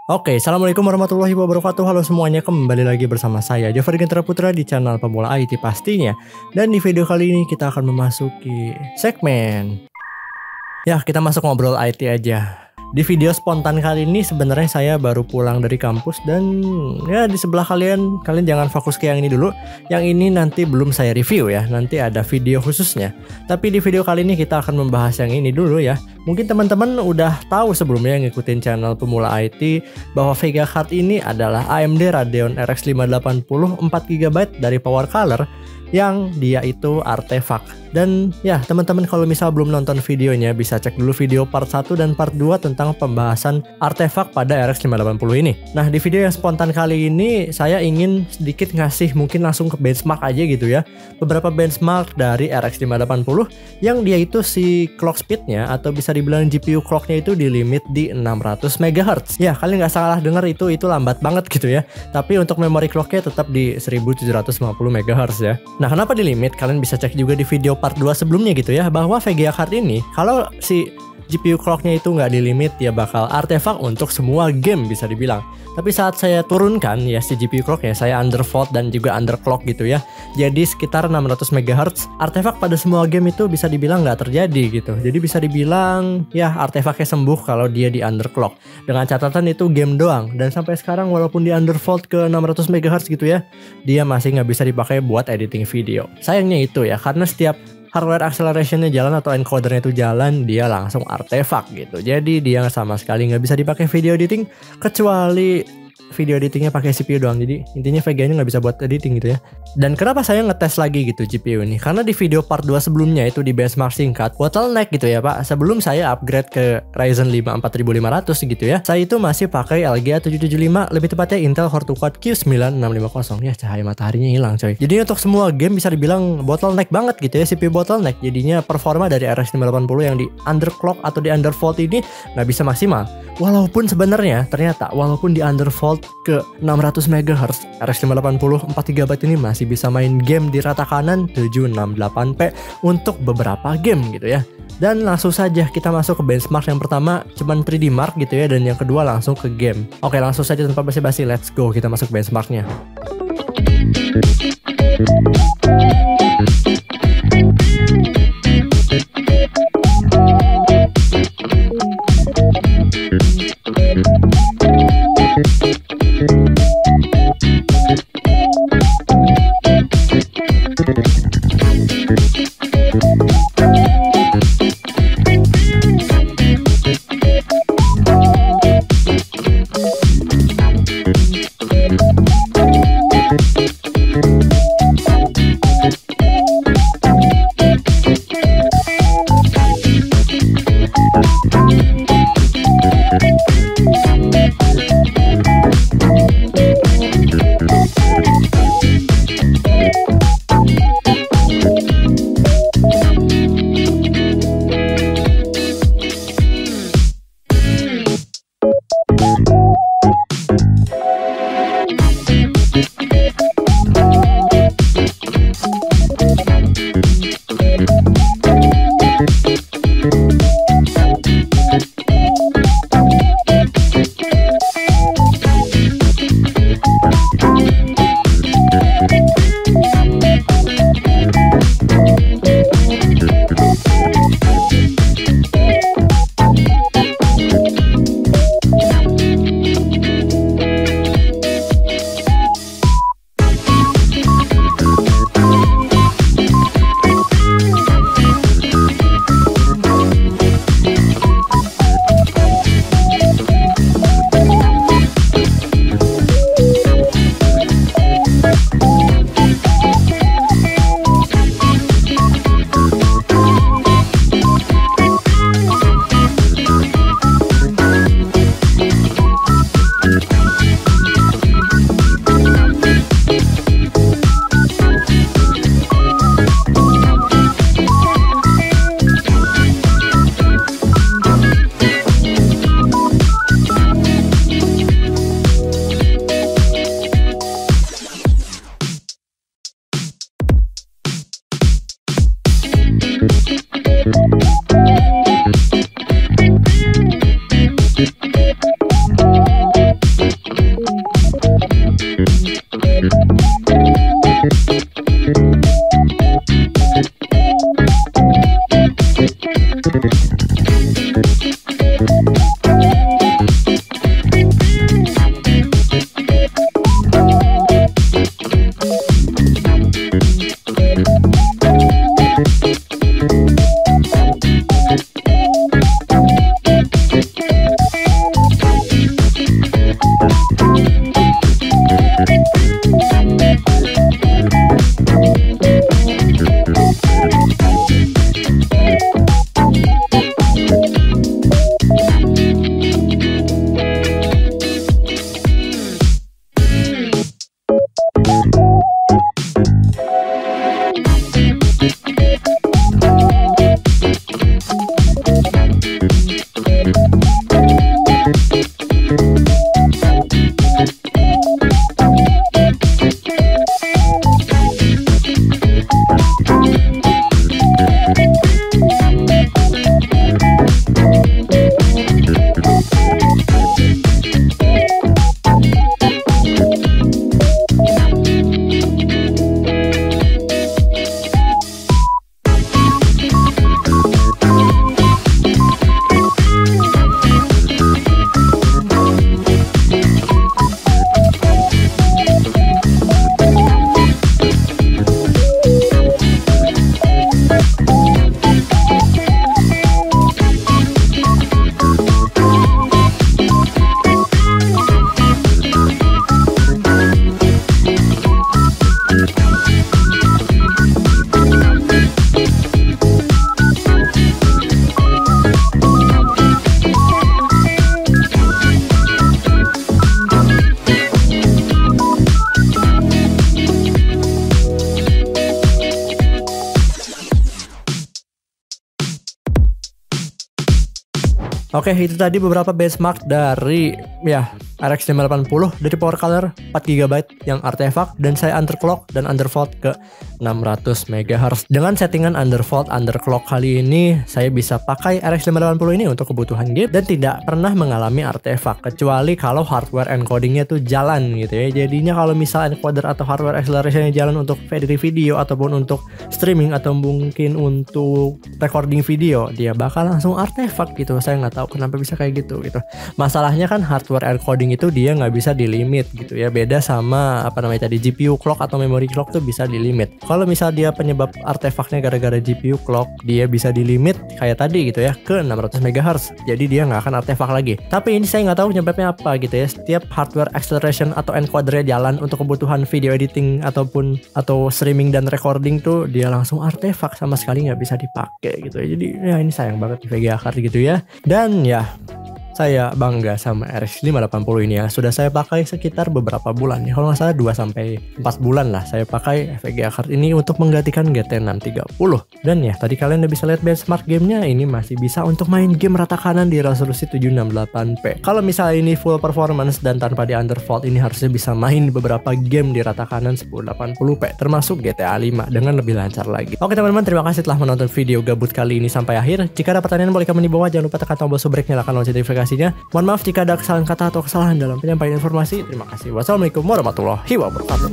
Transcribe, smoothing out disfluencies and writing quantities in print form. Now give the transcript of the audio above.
Oke, assalamualaikum warahmatullahi wabarakatuh. Halo semuanya, kembali lagi bersama saya Jafar Gentera Putra di channel Pemula IT pastinya. Dan di video kali ini kita akan memasuki segmen, ya kita masuk ngobrol IT aja. Di video spontan kali ini sebenarnya saya baru pulang dari kampus dan ya di sebelah kalian jangan fokus ke yang ini dulu. Yang ini nanti belum saya review ya, nanti ada video khususnya. Tapi di video kali ini kita akan membahas yang ini dulu ya. Mungkin teman-teman udah tahu sebelumnya ngikutin channel Pemula IT bahwa Vega Card ini adalah AMD Radeon RX 580 4GB dari Power Color yang dia itu artefak. Dan ya teman-teman kalau misal belum nonton videonya bisa cek dulu video part 1 dan part 2 tentang pembahasan artefak pada RX 580 ini. Nah di video yang spontan kali ini saya ingin sedikit ngasih mungkin langsung ke benchmark aja gitu ya. Beberapa benchmark dari RX 580 yang dia itu si clock speednya atau bisa dibilang GPU clocknya itu di limit di 600 MHz. Ya kalian nggak salah dengar itu lambat banget gitu ya. Tapi untuk memory clocknya tetap di 1750 MHz ya. Nah kenapa di limit? Kalian bisa cek juga di video part 2 sebelumnya gitu ya, bahwa Vega Card ini kalau si GPU clocknya itu nggak di limit ya bakal artefak untuk semua game bisa dibilang. Tapi saat saya turunkan ya si GPU clocknya, saya undervolt dan juga underclock gitu ya, jadi sekitar 600 MHz, artefak pada semua game itu bisa dibilang nggak terjadi gitu. Jadi bisa dibilang ya artefaknya sembuh kalau dia di underclock. Dengan catatan itu game doang, dan sampai sekarang walaupun di undervolt ke 600 MHz gitu ya, dia masih nggak bisa dipakai buat editing video. Sayangnya itu ya, karena setiap hardware accelerationnya jalan atau encodernya itu jalan, dia langsung artefak gitu. Jadi dia sama sekali nggak bisa dipakai video editing kecuali video editingnya pakai CPU doang. Jadi intinya Vega-nya nggak bisa buat editing gitu ya. Dan kenapa saya ngetes lagi gitu GPU ini? Karena di video part 2 sebelumnya itu di benchmark singkat bottleneck gitu ya Pak. Sebelum saya upgrade ke Ryzen 5 4500 gitu ya, saya itu masih pakai LGA 775, lebih tepatnya Intel Core 2 Quad Q9650. Ya cahaya mataharinya hilang coy. Jadi untuk semua game bisa dibilang bottleneck banget gitu ya, CPU bottleneck. Jadinya performa dari RX 580 yang di underclock atau di undervolt ini nggak bisa maksimal. Walaupun sebenarnya ternyata walaupun di undervolt ke 600 MHz, RX 580 4GB ini masih bisa main game di rata kanan 768p untuk beberapa game gitu ya. Dan langsung saja kita masuk ke benchmark yang pertama, cuman 3D Mark gitu ya, dan yang kedua langsung ke game. Oke, langsung saja tanpa basa-basi, let's go, kita masuk benchmarknya. Oke, itu tadi beberapa benchmark dari RX 580 dari power color 4GB yang artefak, dan saya underclock dan undervolt ke 600 MHz. Dengan settingan undervolt underclock kali ini, saya bisa pakai RX 580 ini untuk kebutuhan game dan tidak pernah mengalami artefak, kecuali kalau hardware encodingnya tuh jalan gitu ya. Jadinya kalau misal encoder atau hardware accelerationnya jalan untuk video ataupun untuk streaming atau mungkin untuk recording video, dia bakal langsung artefak gitu. Saya nggak tahu kenapa bisa kayak gitu. Masalahnya kan hardware encoding itu dia nggak bisa di limit gitu ya, beda sama tadi GPU clock atau memory clock tuh bisa di limit. Kalau misal dia penyebab artefaknya gara-gara GPU clock, dia bisa di limit kayak tadi gitu ya ke 600 MHz, jadi dia nggak akan artefak lagi. Tapi ini saya nggak tahu penyebabnya apa gitu ya. Setiap hardware acceleration atau encodernya jalan untuk kebutuhan video editing atau streaming dan recording tuh dia langsung artefak, sama sekali nggak bisa dipakai gitu ya. Jadi ya ini sayang banget di VGA card gitu ya. Dan ya saya bangga sama RX 580 ini ya. Sudah saya pakai sekitar beberapa bulan ya. Kalau nggak salah 2-4 bulan lah saya pakai VGA card ini untuk menggantikan GT 630. Dan ya tadi kalian udah bisa lihat benchmark gamenya, ini masih bisa untuk main game rata kanan di resolusi 768p. Kalau misalnya ini full performance dan tanpa di undervolt, ini harusnya bisa main beberapa game di rata kanan 1080p termasuk GTA 5 dengan lebih lancar lagi. Oke teman-teman, terima kasih telah menonton video gabut kali ini sampai akhir. Jika ada pertanyaan boleh komen di bawah. Jangan lupa tekan tombol subrek, nyalakan lonceng notifikasi. Mohon maaf jika ada kesalahan kata atau kesalahan dalam penyampaian informasi. Terima kasih. Wassalamualaikum warahmatullahi wabarakatuh.